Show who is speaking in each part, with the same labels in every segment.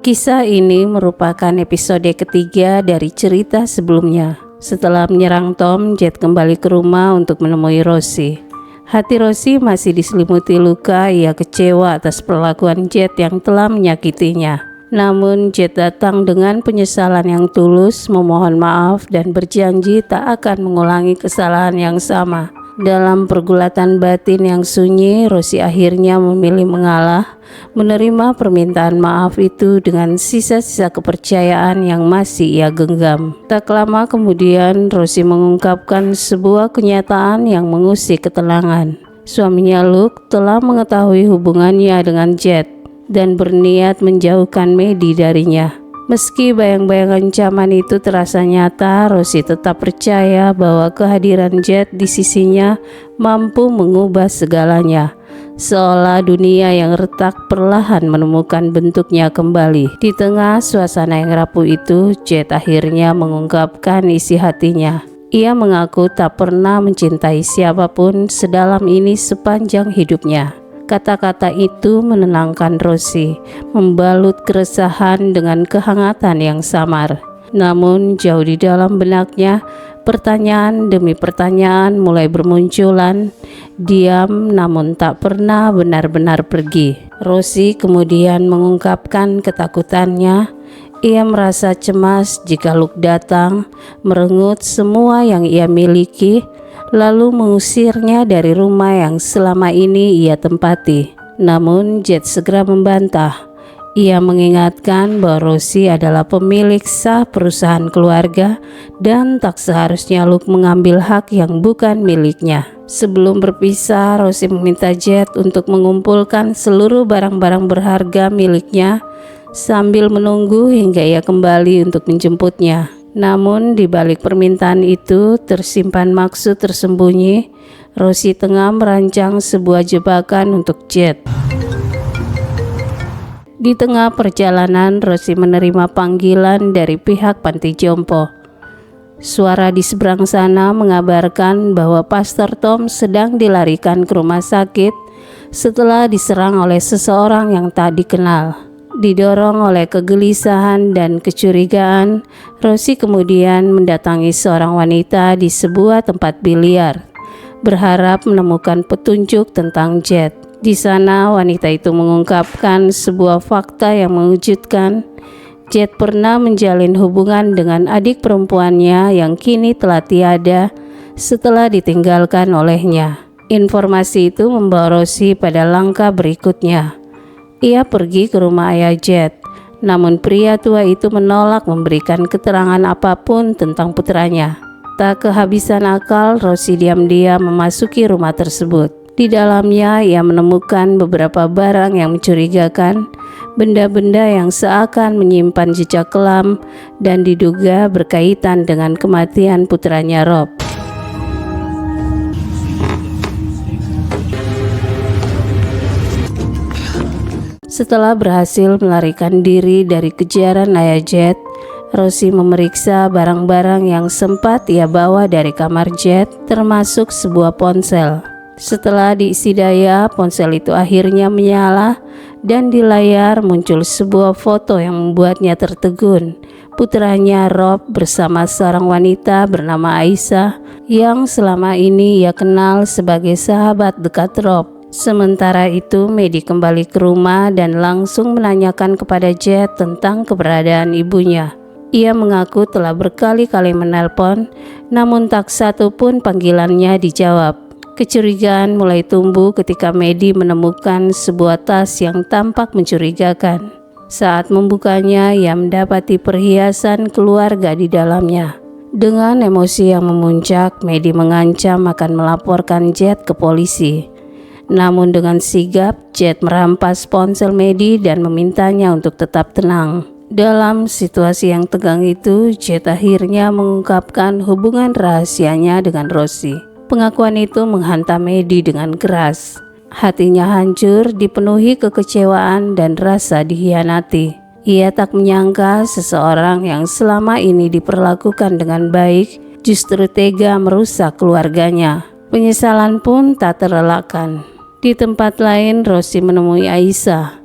Speaker 1: Kisah ini merupakan episode ketiga dari cerita sebelumnya. Setelah menyerang Tom, Jed kembali ke rumah untuk menemui Rosie. Hati Rosie masih diselimuti luka. Ia kecewa atas perlakuan Jed yang telah menyakitinya. Namun Jed datang dengan penyesalan yang tulus, memohon maaf dan berjanji tak akan mengulangi kesalahan yang sama. Dalam pergulatan batin yang sunyi, Rosie akhirnya memilih mengalah, menerima permintaan maaf itu dengan sisa-sisa kepercayaan yang masih ia genggam. Tak lama kemudian, Rosie mengungkapkan sebuah kenyataan yang mengusik ketenangan. Suaminya Luke telah mengetahui hubungannya dengan Jed dan berniat menjauhkan Maddie darinya. Meski bayang-bayang ancaman itu terasa nyata, Rosie tetap percaya bahwa kehadiran Jed di sisinya mampu mengubah segalanya. Seolah dunia yang retak perlahan menemukan bentuknya kembali. Di tengah suasana yang rapuh itu, Jed akhirnya mengungkapkan isi hatinya. Ia mengaku tak pernah mencintai siapapun sedalam ini sepanjang hidupnya. Kata-kata itu menenangkan Rosie, membalut keresahan dengan kehangatan yang samar. Namun jauh di dalam benaknya, pertanyaan demi pertanyaan mulai bermunculan, diam namun tak pernah benar-benar pergi. Rosie kemudian mengungkapkan ketakutannya. Ia merasa cemas jika Luke datang, merenggut semua yang ia miliki, lalu mengusirnya dari rumah yang selama ini ia tempati. Namun Jed segera membantah. Ia mengingatkan bahwa Rosie adalah pemilik sah perusahaan keluarga dan tak seharusnya Luke mengambil hak yang bukan miliknya. Sebelum berpisah, Rosie meminta Jed untuk mengumpulkan seluruh barang-barang berharga miliknya sambil menunggu hingga ia kembali untuk menjemputnya. Namun di balik permintaan itu tersimpan maksud tersembunyi. Rosie tengah merancang sebuah jebakan untuk Jed. Di tengah perjalanan, Rosie menerima panggilan dari pihak panti jompo. Suara di seberang sana mengabarkan bahwa Pastor Tom sedang dilarikan ke rumah sakit setelah diserang oleh seseorang yang tak dikenal. Didorong oleh kegelisahan dan kecurigaan, Rosie kemudian mendatangi seorang wanita di sebuah tempat biliar, berharap menemukan petunjuk tentang Jed. Di sana wanita itu mengungkapkan sebuah fakta yang mengejutkan. Jed pernah menjalin hubungan dengan adik perempuannya yang kini telah tiada setelah ditinggalkan olehnya. Informasi itu membawa Rosie pada langkah berikutnya. Ia pergi ke rumah ayah Jed, namun pria tua itu menolak memberikan keterangan apapun tentang putranya. Tak kehabisan akal, Rosie diam-diam memasuki rumah tersebut. Di dalamnya ia menemukan beberapa barang yang mencurigakan, benda-benda yang seakan menyimpan jejak kelam dan diduga berkaitan dengan kematian putranya Rob. Setelah berhasil melarikan diri dari kejaran ayah Jed, Rosie memeriksa barang-barang yang sempat ia bawa dari kamar Jed, termasuk sebuah ponsel. Setelah diisi daya, ponsel itu akhirnya menyala dan di layar muncul sebuah foto yang membuatnya tertegun. Putranya Rob bersama seorang wanita bernama Aisyah yang selama ini ia kenal sebagai sahabat dekat Rob. Sementara itu, Maddie kembali ke rumah dan langsung menanyakan kepada Jed tentang keberadaan ibunya. Ia mengaku telah berkali-kali menelpon, namun tak satu pun panggilannya dijawab. Kecurigaan mulai tumbuh ketika Maddie menemukan sebuah tas yang tampak mencurigakan. Saat membukanya, ia mendapati perhiasan keluarga di dalamnya. Dengan emosi yang memuncak, Maddie mengancam akan melaporkan Jed ke polisi. Namun dengan sigap, Jed merampas ponsel Maddie dan memintanya untuk tetap tenang. Dalam situasi yang tegang itu, Jed akhirnya mengungkapkan hubungan rahasianya dengan Rosie. Pengakuan itu menghantam Maddie dengan keras. Hatinya hancur, dipenuhi kekecewaan dan rasa dikhianati. Ia tak menyangka seseorang yang selama ini diperlakukan dengan baik justru tega merusak keluarganya. Penyesalan pun tak terelakkan. Di tempat lain, Rosie menemui Aisyah.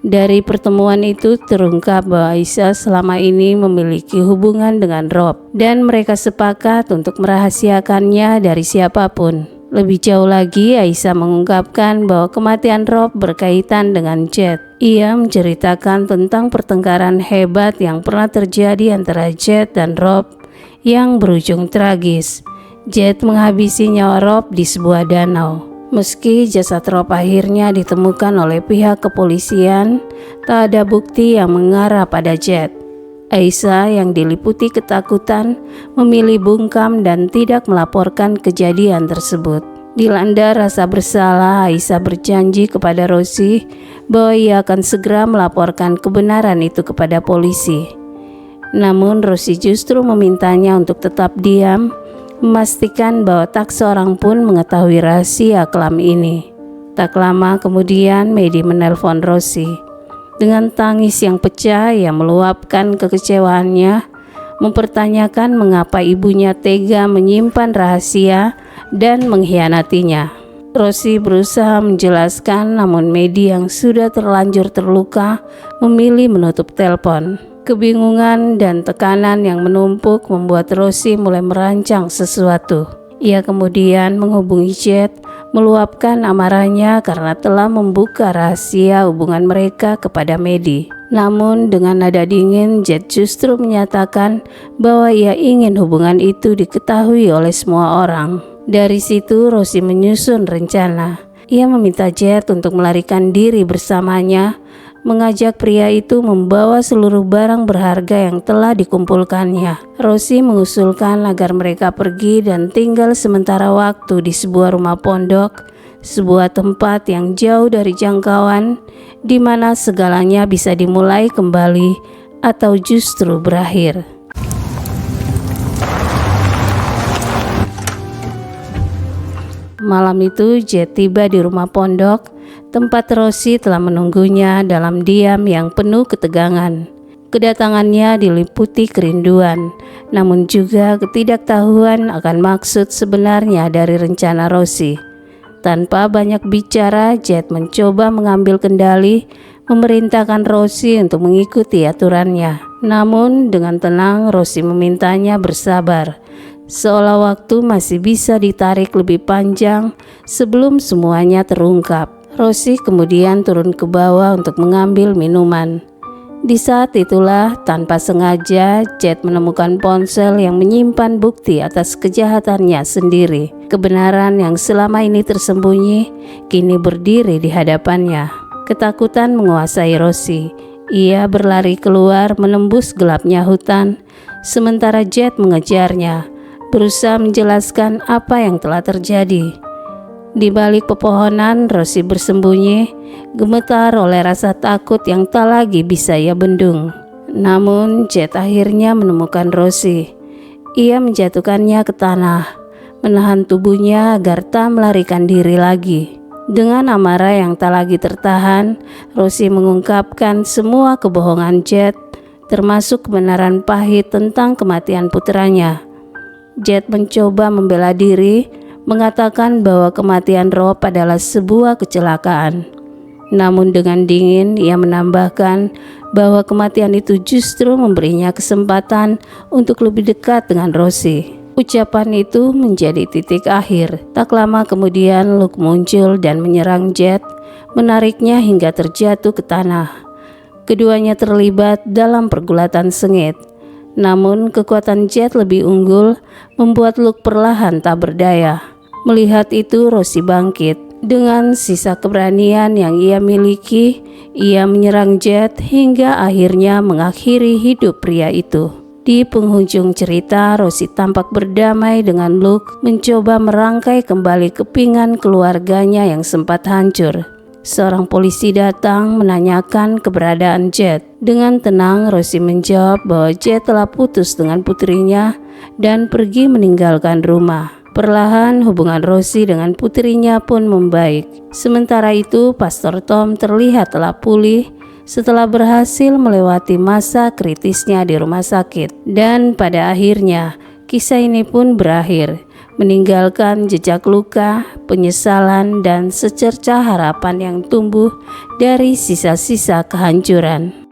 Speaker 1: Dari pertemuan itu terungkap bahwa Aisyah selama ini memiliki hubungan dengan Rob dan mereka sepakat untuk merahasiakannya dari siapapun. Lebih jauh lagi, Aisyah mengungkapkan bahwa kematian Rob berkaitan dengan Jet. Ia menceritakan tentang pertengkaran hebat yang pernah terjadi antara Jet dan Rob yang berujung tragis. Jet menghabisi nyawa Rob di sebuah danau. Meski jasad Rob akhirnya ditemukan oleh pihak kepolisian, tak ada bukti yang mengarah pada Jet. Aisyah yang diliputi ketakutan memilih bungkam dan tidak melaporkan kejadian tersebut. Dilanda rasa bersalah, Aisyah berjanji kepada Rosi bahwa ia akan segera melaporkan kebenaran itu kepada polisi. Namun Rosi justru memintanya untuk tetap diam, memastikan bahwa tak seorang pun mengetahui rahasia kelam ini. Tak lama kemudian Medi menelpon Rosi. Dengan tangis yang pecah, ia meluapkan kekecewaannya, mempertanyakan mengapa ibunya tega menyimpan rahasia dan mengkhianatinya. Rosi berusaha menjelaskan, namun Medi yang sudah terlanjur terluka memilih menutup telepon. Kebingungan dan tekanan yang menumpuk membuat Rosi mulai merancang sesuatu. Ia kemudian menghubungi Jet, meluapkan amarahnya karena telah membuka rahasia hubungan mereka kepada Medi. Namun dengan nada dingin, Jet justru menyatakan bahwa ia ingin hubungan itu diketahui oleh semua orang. Dari situ Rosi menyusun rencana. Ia meminta Jet untuk melarikan diri bersamanya, mengajak pria itu membawa seluruh barang berharga yang telah dikumpulkannya. Rosi mengusulkan agar mereka pergi dan tinggal sementara waktu di sebuah rumah pondok, sebuah tempat yang jauh dari jangkauan, di mana segalanya bisa dimulai kembali atau justru berakhir. Malam itu Jet tiba di rumah pondok, tempat Rosi telah menunggunya dalam diam yang penuh ketegangan. Kedatangannya diliputi kerinduan, namun juga ketidaktahuan akan maksud sebenarnya dari rencana Rosi. Tanpa banyak bicara, Jet mencoba mengambil kendali, memerintahkan Rosi untuk mengikuti aturannya. Namun dengan tenang Rosi memintanya bersabar, seolah waktu masih bisa ditarik lebih panjang sebelum semuanya terungkap. Rosi kemudian turun ke bawah untuk mengambil minuman. Di saat itulah, tanpa sengaja, Jet menemukan ponsel yang menyimpan bukti atas kejahatannya sendiri. Kebenaran yang selama ini tersembunyi kini berdiri di hadapannya. Ketakutan menguasai Rosi. Ia berlari keluar menembus gelapnya hutan, sementara Jet mengejarnya, berusaha menjelaskan apa yang telah terjadi. Di balik pepohonan, Rosi bersembunyi, gemetar oleh rasa takut yang tak lagi bisa ia bendung. Namun Jet akhirnya menemukan Rosi. Ia menjatuhkannya ke tanah, menahan tubuhnya agar tak melarikan diri lagi. Dengan amarah yang tak lagi tertahan, Rosi mengungkapkan semua kebohongan Jet, termasuk kebenaran pahit tentang kematian putranya. Jet mencoba membela diri, mengatakan bahwa kematian Rob adalah sebuah kecelakaan. Namun dengan dingin ia menambahkan bahwa kematian itu justru memberinya kesempatan untuk lebih dekat dengan Rosi. Ucapan itu menjadi titik akhir. Tak lama kemudian Luke muncul dan menyerang Jet, menariknya hingga terjatuh ke tanah. Keduanya terlibat dalam pergulatan sengit. Namun kekuatan Jet lebih unggul, membuat Luke perlahan tak berdaya. Melihat itu Rosi bangkit. Dengan sisa keberanian yang ia miliki, ia menyerang Jet hingga akhirnya mengakhiri hidup pria itu. Di penghujung cerita, Rosi tampak berdamai dengan Luke, mencoba merangkai kembali kepingan keluarganya yang sempat hancur. Seorang polisi datang menanyakan keberadaan Jet. Dengan tenang Rosi menjawab bahwa Jet telah putus dengan putrinya dan pergi meninggalkan rumah. Perlahan hubungan Rosi dengan putrinya pun membaik. Sementara itu Pastor Tom terlihat telah pulih setelah berhasil melewati masa kritisnya di rumah sakit. Dan pada akhirnya kisah ini pun berakhir, meninggalkan jejak luka, penyesalan, dan secercah harapan yang tumbuh dari sisa-sisa kehancuran.